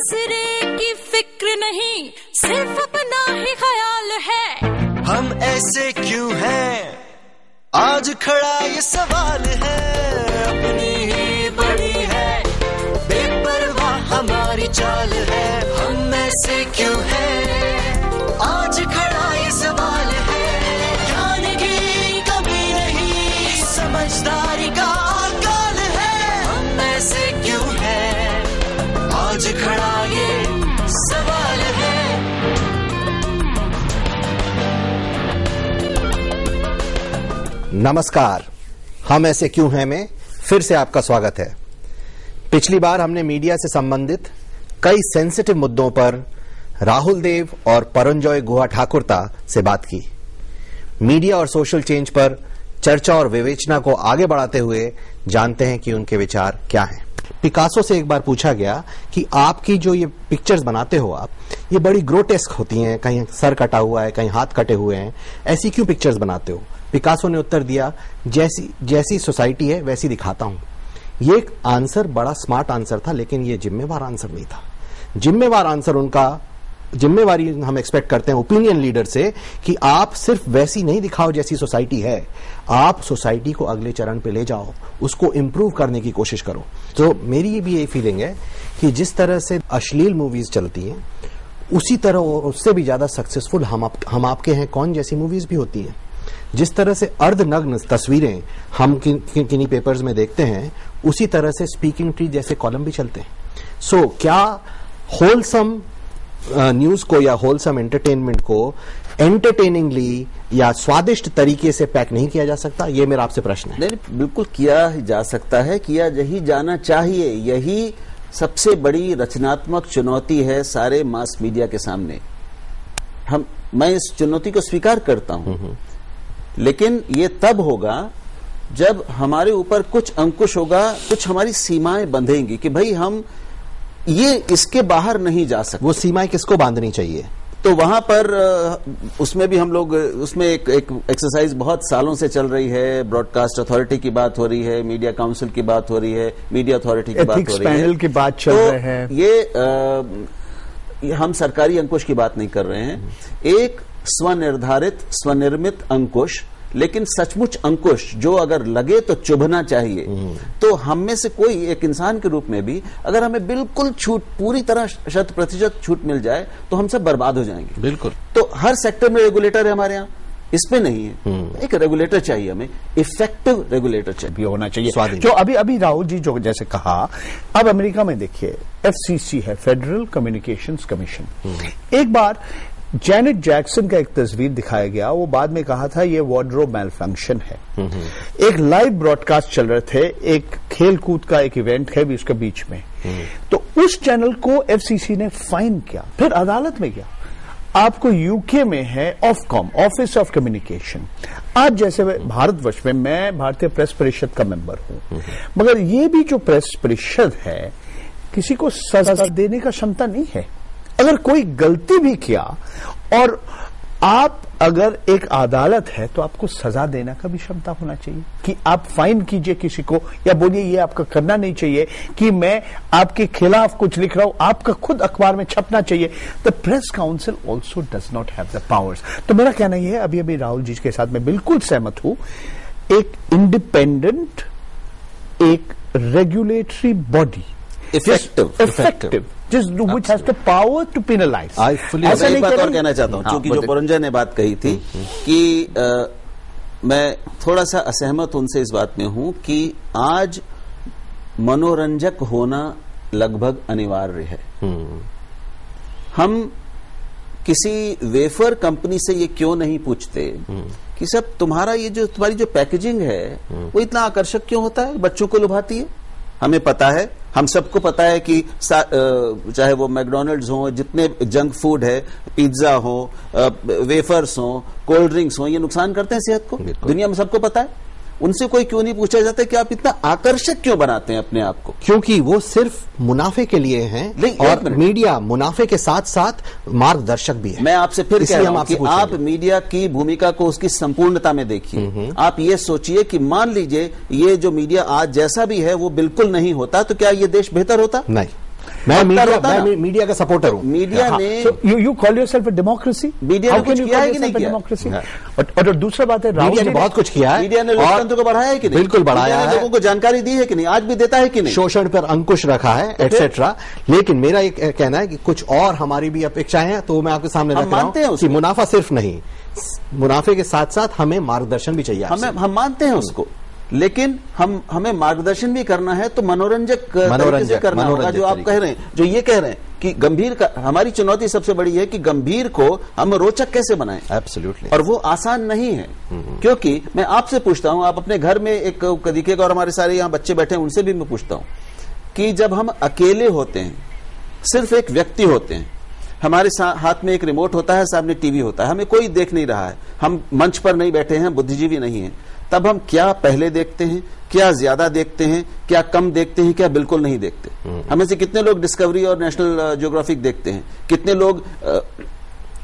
दूसरे की फिक्र नहीं, सिर्फ अपना ही ख्याल है। हम ऐसे क्यों हैं, आज खड़ा ये सवाल है। अपनी ही बड़ी है, बेपरवाह हमारी चाल है। हम ऐसे क्यों हैं, आज खड़ा ये सवाल है। ज्ञान की कमी नहीं, समझदारी का काल है। हम ऐसे क्यों हैं, आज खड़ा ये सवाल है। नमस्कार, हम ऐसे क्यों हैं में फिर से आपका स्वागत है। पिछली बार हमने मीडिया से संबंधित कई सेंसिटिव मुद्दों पर राहुल देव और परंजॉय गुहा ठाकुरता से बात की। मीडिया और सोशल चेंज पर चर्चा और विवेचना को आगे बढ़ाते हुए जानते हैं कि उनके विचार क्या हैं। पिकासो से एक बार पूछा गया कि आपकी जो ये पिक्चर्स बनाते हो आप, ये बड़ी ग्रोटेस्क होती हैं, कहीं सर कटा हुआ है, कहीं हाथ कटे हुए हैं, ऐसी क्यों पिक्चर्स बनाते हो? पिकासो ने उत्तर दिया, जैसी सोसाइटी है वैसी दिखाता हूं। ये एक आंसर बड़ा स्मार्ट आंसर था, लेकिन ये जिम्मेवार आंसर नहीं था। जिम्मेवार आंसर उनका, जिम्मेवारी हम एक्सपेक्ट करते हैं ओपिनियन लीडर से कि आप सिर्फ वैसी नहीं दिखाओ जैसी सोसाइटी है, आप सोसाइटी को अगले चरण पे ले जाओ, उसको इंप्रूव करने की कोशिश करो। तो मेरी भी ये फीलिंग है कि जिस तरह से अश्लील मूवीज चलती हैं, उसी तरह और उससे भी ज्यादा सक्सेसफुल हम आपके हैं कौन जैसी मूवीज भी होती हैं। जिस तरह से अर्धनग्न तस्वीरें हम किन्हीं पेपर्स में देखते हैं, उसी तरह से स्पीकिंग ट्री जैसे कॉलम भी चलते हैं। सो क्या होलसम न्यूज को या होलसम एंटरटेनमेंट को एंटरटेनिंगली या स्वादिष्ट तरीके से पैक नहीं किया जा सकता? ये मेरा आपसे प्रश्न है। नहीं, बिल्कुल किया जा सकता है, किया यही जाना चाहिए। यही सबसे बड़ी रचनात्मक चुनौती है सारे मास मीडिया के सामने। मैं इस चुनौती को स्वीकार करता हूं, लेकिन ये तब होगा जब हमारे ऊपर कुछ अंकुश होगा, कुछ हमारी सीमाएं बंधेंगी कि भाई हम ये इसके बाहर नहीं जा सकते। वो सीमाएं किसको बांधनी चाहिए? तो वहां पर उसमें भी हम लोग, उसमें एक एक्सरसाइज बहुत सालों से चल रही है। ब्रॉडकास्ट अथॉरिटी की बात हो रही है, मीडिया काउंसिल की बात हो रही है, मीडिया अथॉरिटी की बात हो रही है, पैनल की बात चल रही है। ये हम सरकारी अंकुश की बात नहीं कर रहे हैं। एक स्वनिर्धारित, स्वनिर्मित अंकुश, लेकिन सचमुच अंकुश जो अगर लगे तो चुभना चाहिए। तो हम में से कोई एक इंसान के रूप में भी अगर हमें बिल्कुल छूट, पूरी तरह 100% छूट मिल जाए तो हम सब बर्बाद हो जाएंगे। बिल्कुल। तो हर सेक्टर में रेगुलेटर है हमारे यहाँ, इसमें नहीं है। एक रेगुलेटर चाहिए, हमें इफेक्टिव रेगुलेटर चाहिए, होना चाहिए। जो अभी राहुल जी जो जैसे कहा, अब अमेरिका में देखिए FCC है, फेडरल कम्युनिकेशंस कमीशन। एक बार जैनेट जैक्सन का एक तस्वीर दिखाया गया, वो बाद में कहा था ये वार्डरोब मैलफंक्शन है। एक लाइव ब्रॉडकास्ट चल रहे थे, एक खेल कूद का एक इवेंट है भी उसके बीच में। तो उस चैनल को FCC ने फाइन किया, फिर अदालत में गया। आपको यूके में है ऑफकॉम, ऑफिस ऑफ कम्युनिकेशन। आज जैसे भारतवर्ष में मैं भारतीय प्रेस परिषद का मेंबर हूं, मगर ये भी जो प्रेस परिषद है किसी को सजा देने का क्षमता नहीं है। अगर कोई गलती भी किया और आप अगर एक अदालत है तो आपको सजा देने का भी क्षमता होना चाहिए कि आप फाइन कीजिए किसी को या बोलिए ये आपका करना नहीं चाहिए कि मैं आपके खिलाफ कुछ लिख रहा हूं, आपका खुद अखबार में छपना चाहिए। The press council also does not have the powers. तो मेरा कहना यह है, अभी राहुल जी के साथ मैं बिल्कुल सहमत हूं, एक इंडिपेंडेंट, एक regulatory body, effective which has the power to penalize. ऐसा एक बात और कहना चाहता हूं, क्योंकि जो परंजय ने बात कही थी कि मैं थोड़ा सा असहमत उनसे इस बात में हूं कि आज मनोरंजक होना लगभग अनिवार्य है। हम किसी वेफर कंपनी से ये क्यों नहीं पूछते कि सब तुम्हारी जो पैकेजिंग है वो इतना आकर्षक क्यों होता है, बच्चों को लुभाती है? हमें पता है, हम सबको पता है कि चाहे वो मैकडॉनल्ड्स हो, जितने जंक फूड है, पिज्जा हो, वेफर्स हो, कोल्ड ड्रिंक्स हो, ये नुकसान करते हैं सेहत को। दुनिया में सबको पता है। उनसे कोई क्यों नहीं पूछा जाता कि आप इतना आकर्षक क्यों बनाते हैं अपने आप को? क्योंकि वो सिर्फ मुनाफे के लिए हैं और मीडिया मुनाफे के साथ साथ मार्गदर्शक भी है। मैं आपसे फिर कह रहा हूं कि आप मीडिया की भूमिका को उसकी संपूर्णता में देखिए। आप ये सोचिए कि मान लीजिए ये जो मीडिया आज जैसा भी है वो बिल्कुल नहीं होता, तो क्या ये देश बेहतर होता? नहीं। मैं मीडिया का सपोर्टर हूं। मीडिया ने you call yourself a democracy, media ने कुछ किया है कि नहीं किया? डेमोक्रेसी। और दूसरा बात है, मीडिया ने बहुत कुछ किया है। मीडिया ने लोकतंत्र को बढ़ाया है कि नहीं? बिल्कुल बढ़ाया है। लोगों को जानकारी दी है कि नहीं? आज भी देता है कि नहीं? शोषण पर अंकुश रखा है एटसेट्रा। लेकिन मेरा ये कहना है कि कुछ और हमारी भी अपेक्षाएं हैं, तो मैं आपके सामने रख रहा हूं कि मुनाफा सिर्फ नहीं, मुनाफे के साथ साथ हमें मार्गदर्शन भी चाहिए। हम मानते हैं उसको, लेकिन हमें मार्गदर्शन भी करना है तो मनोरंजक तरीके से करना होगा। जो आप कह रहे हैं, जो ये कह रहे हैं कि गंभीर का, हमारी चुनौती सबसे बड़ी है कि गंभीर को हम रोचक कैसे बनाएं। एब्सोल्युटली। और वो आसान नहीं है, क्योंकि मैं आपसे पूछता हूं, आप अपने घर में एक देखिएगा, और हमारे सारे यहाँ बच्चे बैठे हैं, उनसे भी मैं पूछता हूं कि जब हम अकेले होते हैं, सिर्फ एक व्यक्ति होते हैं, हमारे हाथ में एक रिमोट होता है, सामने टीवी होता है, हमें कोई देख नहीं रहा है, हम मंच पर नहीं बैठे हैं, बुद्धिजीवी नहीं है, तब हम क्या पहले देखते हैं, क्या ज्यादा देखते हैं, क्या कम देखते हैं, क्या बिल्कुल नहीं देखते? हमें से कितने लोग डिस्कवरी और नेशनल ज्योग्राफिक देखते हैं? कितने लोग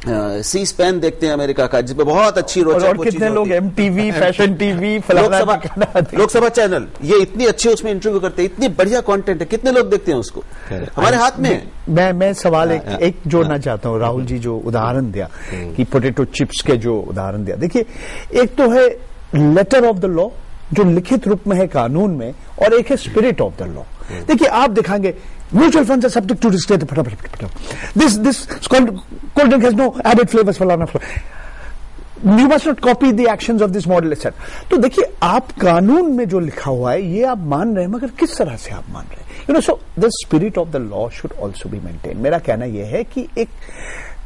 सी स्पैन देखते हैं अमेरिका का, जिसमें बहुत अच्छी रोचक और कितने लोग MTV, fashion TV, Lok Sabha channel, ये इतनी अच्छी उसमें इंटरव्यू करते हैं, इतनी बढ़िया कंटेंट है, कितने लोग देखते हैं उसको? हमारे हाथ में है। मैं सवाल एक जोड़ना चाहता हूं। राहुल जी जो उदाहरण दिया कि पोटैटो चिप्स के जो उदाहरण दिया, देखिए एक तो है लेटर ऑफ द लॉ, जो लिखित रूप में है कानून में, और एक है स्पिरिट ऑफ द लॉ। देखिए आप दिखाएंगे mutual funds are subject to state, this cold drink has no added flavours, फलाना you must not copy the actions of this model etcetera. तो देखिए आप कानून में जो लिखा हुआ है ये आप मान रहे हैं, मगर किस तरह से आप मान रहे हैं? So the spirit of the law should also be maintain. मेरा कहना यह है कि एक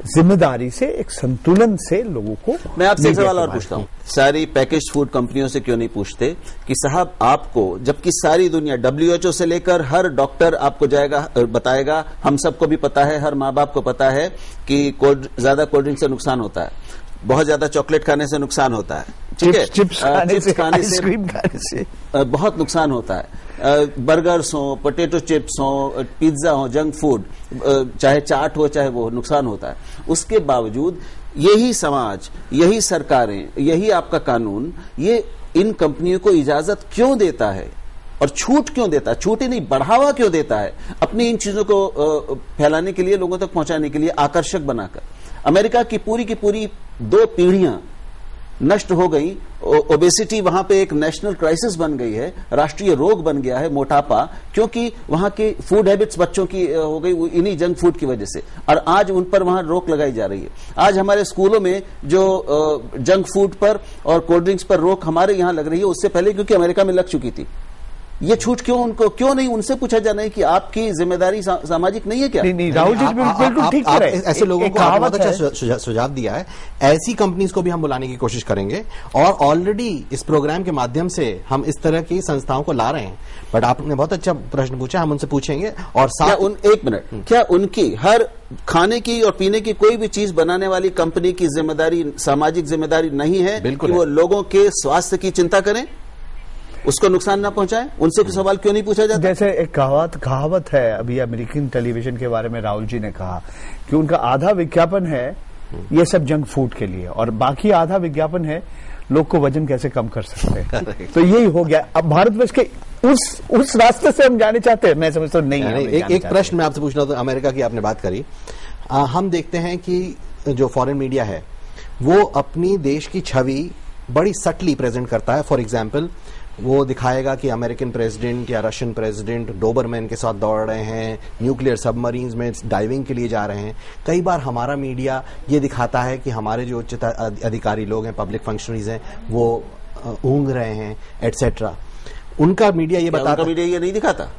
जिम्मेदारी से, एक संतुलन से लोगों को। मैं आपसे एक सवाल और पूछता हूं, सारी पैकेज फूड कंपनियों से क्यों नहीं पूछते कि साहब आपको, जबकि सारी दुनिया WHO से लेकर हर डॉक्टर आपको जाएगा बताएगा, हम सबको भी पता है, हर माँ बाप को पता है कि ज्यादा कोल्ड ड्रिंक से नुकसान होता है, बहुत ज्यादा चॉकलेट खाने से नुकसान होता है, ठीक है, चिप्स खाने से बहुत नुकसान होता है, बर्गर्स हो, पोटैटो चिप्स हो, पिज्जा हो, जंक फूड, चाहे चाट हो, चाहे वो, नुकसान होता है। उसके बावजूद यही समाज, यही सरकारें, यही आपका कानून, ये इन कंपनियों को इजाजत क्यों देता है और छूट क्यों देता है? छूट ही नहीं, बढ़ावा क्यों देता है अपनी इन चीजों को फैलाने के लिए, लोगों तक पहुंचाने के लिए, आकर्षक बनाकर? अमेरिका की पूरी 2 पीढ़ियां नष्ट हो गई। ओबेसिटी वहां पे एक नेशनल क्राइसिस बन गई है, राष्ट्रीय रोग बन गया है मोटापा, क्योंकि वहां की फूड हैबिट्स बच्चों की हो गई इन्हीं जंक फूड की वजह से, और आज उन पर वहां रोक लगाई जा रही है। आज हमारे स्कूलों में जो जंक फूड पर और कोल्ड ड्रिंक्स पर रोक हमारे यहां लग रही है, उससे पहले क्योंकि अमेरिका में लग चुकी थी। ये छूट क्यों नहीं उनसे पूछा जाना है कि आपकी जिम्मेदारी सामाजिक नहीं है क्या? नहीं, राहुल जी बिल्कुल ठीक है। ऐसे लोगों को आपने बहुत अच्छा सुझाव दिया है। ऐसी कंपनीज को भी हम बुलाने की कोशिश करेंगे, और ऑलरेडी इस प्रोग्राम के माध्यम से हम इस तरह की संस्थाओं को ला रहे हैं। बट आपने बहुत अच्छा प्रश्न पूछा, हम उनसे पूछेंगे। और एक मिनट, क्या उनकी हर खाने की और पीने की कोई भी चीज बनाने वाली कंपनी की जिम्मेदारी, सामाजिक जिम्मेदारी नहीं है कि वो लोगों के स्वास्थ्य की चिंता करें, उसको नुकसान ना पहुंचाए? उनसे सवाल क्यों नहीं पूछा जाता? जैसे एक कहावत है, अभी अमेरिकन टेलीविजन के बारे में राहुल जी ने कहा कि उनका आधा विज्ञापन है ये सब जंक फूड के लिए, और बाकी आधा विज्ञापन है लोग को वजन कैसे कम कर सकते हैं। तो यही हो गया। अब भारतवर्ष के उस रास्ते से हम जाने चाहते हैं? मैं समझता हूँ नहीं। एक प्रश्न मैं आपसे पूछ रहा था, अमेरिका की आपने बात करी। हम देखते हैं कि जो फॉरेन मीडिया है वो अपनी देश की छवि बड़ी सटली प्रेजेंट करता है। फॉर एग्जाम्पल, वो दिखाएगा कि अमेरिकन प्रेसिडेंट या रशियन प्रेसिडेंट डोबरमैन के साथ दौड़ रहे हैं, न्यूक्लियर सबमरीन्स में डाइविंग के लिए जा रहे हैं। कई बार हमारा मीडिया ये दिखाता है कि हमारे जो उच्च अधिकारी लोग हैं, पब्लिक फंक्शनरीज हैं, वो ऊँघ रहे हैं एटसेट्रा। उनका मीडिया ये बताता, उनका मीडिया ये नहीं दिखाता,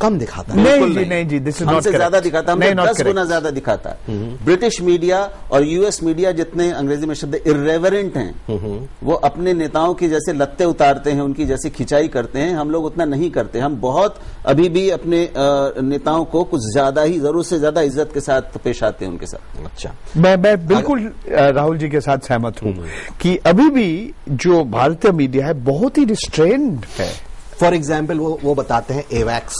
कम दिखाता है। नहीं जी, दिस इज नॉट हमसे ज्यादा दिखाता, हमसे 10 गुना ज्यादा दिखाता है। ब्रिटिश मीडिया और यूएस मीडिया जितने, अंग्रेजी में शब्द इर्रेवरेंट हैं, वो अपने नेताओं की जैसे लत्ते उतारते हैं, उनकी जैसी खिंचाई करते हैं, हम लोग उतना नहीं करते। हम बहुत अभी भी अपने नेताओं को कुछ ज्यादा ही, जरूरत से ज्यादा इज्जत के साथ पेश आते हैं उनके साथ। अच्छा, मैं बिल्कुल राहुल जी के साथ सहमत हूं कि अभी भी जो भारतीय मीडिया है बहुत ही रिस्ट्रेन्ड है। फॉर एग्जाम्पल, वो बताते हैं एवैक्स,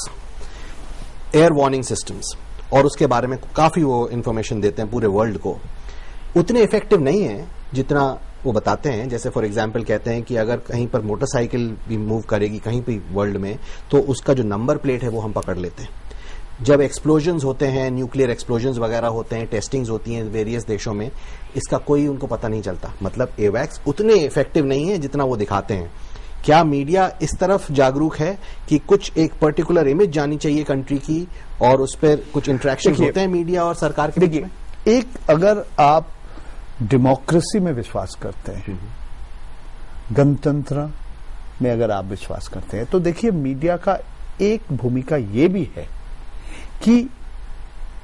एयर वार्निंग सिस्टम्स, और उसके बारे में काफी वो इंफॉर्मेशन देते हैं पूरे वर्ल्ड को। उतने इफेक्टिव नहीं है जितना वो बताते हैं। जैसे फॉर एग्जाम्पल कहते हैं कि अगर कहीं पर मोटरसाइकिल भी मूव करेगी कहीं भी वर्ल्ड में, तो उसका जो नंबर प्लेट है वो हम पकड़ लेते हैं। जब एक्सप्लोजन्स होते हैं, न्यूक्लियर एक्सप्लोजन्स वगैरह होते हैं, टेस्टिंग्स होती हैं वेरियस देशों में, इसका कोई उनको पता नहीं चलता। मतलब एवैक्स उतने इफेक्टिव नहीं है जितना वो दिखाते हैं। क्या मीडिया इस तरफ जागरूक है कि कुछ एक पर्टिकुलर इमेज जानी चाहिए कंट्री की और उस पर कुछ इंटरेक्शन होते हैं मीडिया और सरकार के बीच में? एक, अगर आप डेमोक्रेसी में विश्वास करते हैं, गणतंत्र में अगर आप विश्वास करते हैं, तो देखिए मीडिया का एक भूमिका ये भी है कि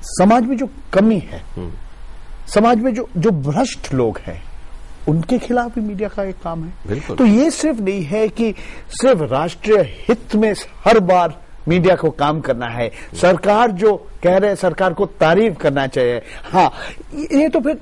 समाज में जो कमी है, समाज में जो भ्रष्ट लोग हैं, उनके खिलाफ भी मीडिया का एक काम है। तो ये सिर्फ नहीं है कि सिर्फ राष्ट्रीय हित में हर बार मीडिया को काम करना है, सरकार जो कह रहे हैं सरकार को तारीफ करना चाहिए। हाँ, ये तो फिर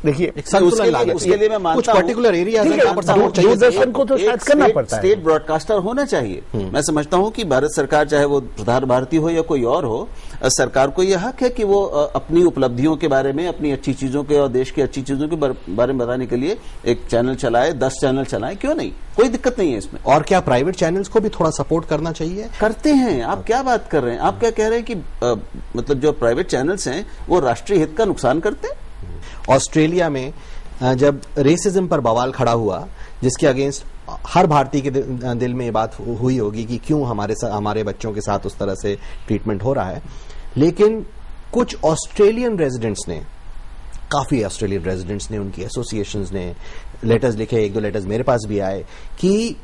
देखिए उसके लिए मैं मानता कुछ पर्टिकुलर एरिया दूरदर्शन को तो शायद करना पड़ता है। स्टेट ब्रॉडकास्टर होना चाहिए। मैं समझता हूं कि भारत सरकार, चाहे वो प्रधान भारती हो या कोई और हो, सरकार को यह हक है कि वो अपनी उपलब्धियों के बारे में, अपनी अच्छी चीजों के और देश की अच्छी चीजों के बारे में बताने के लिए एक चैनल चलाए, 10 चैनल चलाए, क्यों नहीं, कोई दिक्कत नहीं है इसमें। और क्या प्राइवेट चैनल्स को भी थोड़ा सपोर्ट करना चाहिए? करते हैं। आप क्या बात कर रहे हैं? आप क्या कह रहे हैं कि मतलब जो प्राइवेट चैनल्स हैं वो राष्ट्रीय हित का नुकसान करते हैं? ऑस्ट्रेलिया में जब रेसिज्म पर बवाल खड़ा हुआ, जिसके अगेंस्ट हर भारतीय के दिल में ये बात हुई होगी कि क्यों हमारे बच्चों के साथ उस तरह से ट्रीटमेंट हो रहा है, लेकिन कुछ ऑस्ट्रेलियन रेजिडेंट्स ने, काफी ऑस्ट्रेलियन रेजिडेंट्स ने, उनकी एसोसिएशंस ने लेटर्स लिखे, 1-2 लेटर्स मेरे पास भी आए कि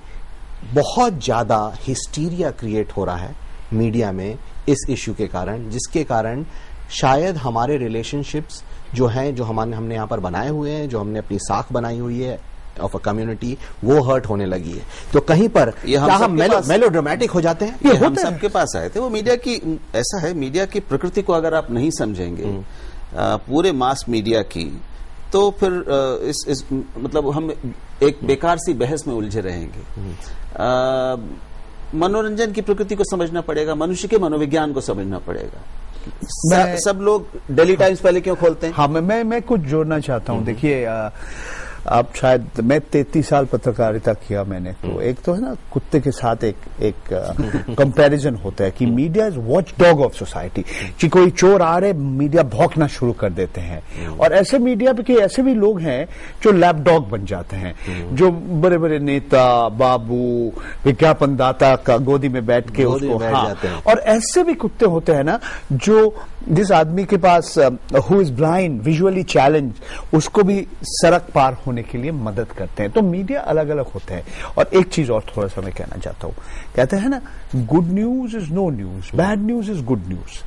बहुत ज्यादा हिस्टीरिया क्रिएट हो रहा है मीडिया में इस इश्यू के कारण, जिसके कारण शायद हमारे रिलेशनशिप्स जो हैं, जो हमने यहाँ पर बनाए हुए हैं, जो हमने अपनी साख बनाई हुई है ऑफ अ कम्युनिटी, वो हर्ट होने लगी है। तो कहीं पर क्या हम मेलोड्रामेटिक हो जाते हैं? ये हम सबके पास आए थे। वो मीडिया की, ऐसा है, मीडिया की प्रकृति को अगर आप नहीं समझेंगे, पूरे मास मीडिया की, तो फिर इस मतलब हम एक बेकार सी बहस में उलझे रहेंगे। मनोरंजन की प्रकृति को समझना पड़ेगा, मनुष्य के मनोविज्ञान को समझना पड़ेगा। सब लोग डेली टाइम्स पहले क्यों खोलते हैं? हाँ, मैं कुछ जोड़ना चाहता हूँ। देखिए, आप शायद, मैं 33 साल पत्रकारिता किया मैंने, तो एक तो है ना, कुत्ते के साथ एक कंपैरिजन होता है कि media is watch dog of society, कि कोई चोर आ रहे, मीडिया भौंकना शुरू कर देते हैं। और ऐसे मीडिया पे के ऐसे भी लोग हैं जो लैप डॉग बन जाते हैं, जो बड़े बड़े नेता, बाबू, विज्ञापनदाता का गोदी में बैठ के उसको जाते हैं। और ऐसे भी कुत्ते होते हैं ना, जो जिस आदमी के पास who is blind, visually challenge, उसको भी सड़क पार होने के लिए मदद करते हैं। तो मीडिया अलग अलग होते हैं। और एक चीज और थोड़ा सा मैं कहना चाहता हूं, कहते हैं ना, good news is no news, bad news is good news.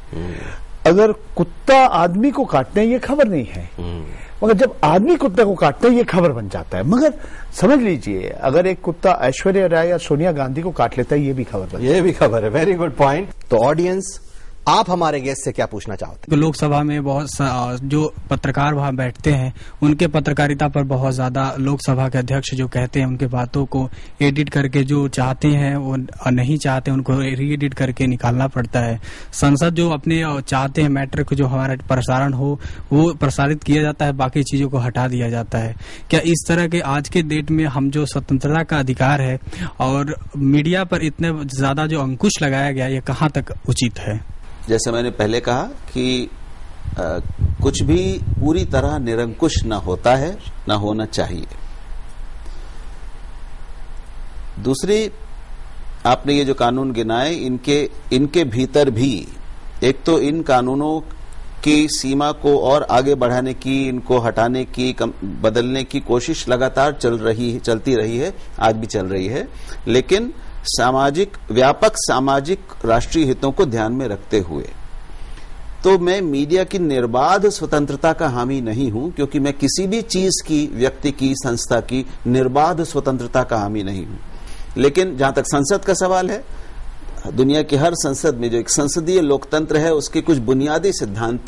अगर कुत्ता आदमी को काटते हैं, ये खबर नहीं है, मगर जब आदमी कुत्ते को काटते हैं, ये खबर बन जाता है। मगर समझ लीजिए, अगर एक कुत्ता ऐश्वर्या राय या सोनिया गांधी को काट लेता है, ये भी खबर है। Very good point. तो ऑडियंस, आप हमारे गेस्ट से क्या पूछना चाहते हैं? लोकसभा में बहुत जो पत्रकार वहां बैठते हैं, उनके पत्रकारिता पर बहुत ज्यादा लोकसभा के अध्यक्ष जो कहते हैं, उनके बातों को एडिट करके जो चाहते हैं वो नहीं चाहते, उनको री एडिट करके निकालना पड़ता है। संसद जो अपने चाहते हैं मैटर को जो हमारा प्रसारण हो, वो प्रसारित किया जाता है, बाकी चीजों को हटा दिया जाता है। क्या इस तरह के आज के डेट में हम जो स्वतंत्रता का अधिकार है और मीडिया पर इतने ज्यादा जो अंकुश लगाया गया, ये कहाँ तक उचित है? जैसे मैंने पहले कहा कि कुछ भी पूरी तरह निरंकुश न होता है, न होना चाहिए। दूसरी, आपने ये जो कानून गिनाए, इनके भीतर भी एक तो इन कानूनों की सीमा को और आगे बढ़ाने की, इनको हटाने की, बदलने की कोशिश लगातार चलती रही है, आज भी चल रही है। लेकिन व्यापक सामाजिक राष्ट्रीय हितों को ध्यान में रखते हुए, तो मैं मीडिया की निर्बाध स्वतंत्रता का हामी नहीं हूं, क्योंकि मैं किसी भी चीज की, व्यक्ति की, संस्था की निर्बाध स्वतंत्रता का हामी नहीं हूं। लेकिन जहां तक संसद का सवाल है, दुनिया की हर संसद में जो एक संसदीय लोकतंत्र है, उसके कुछ बुनियादी सिद्धांतों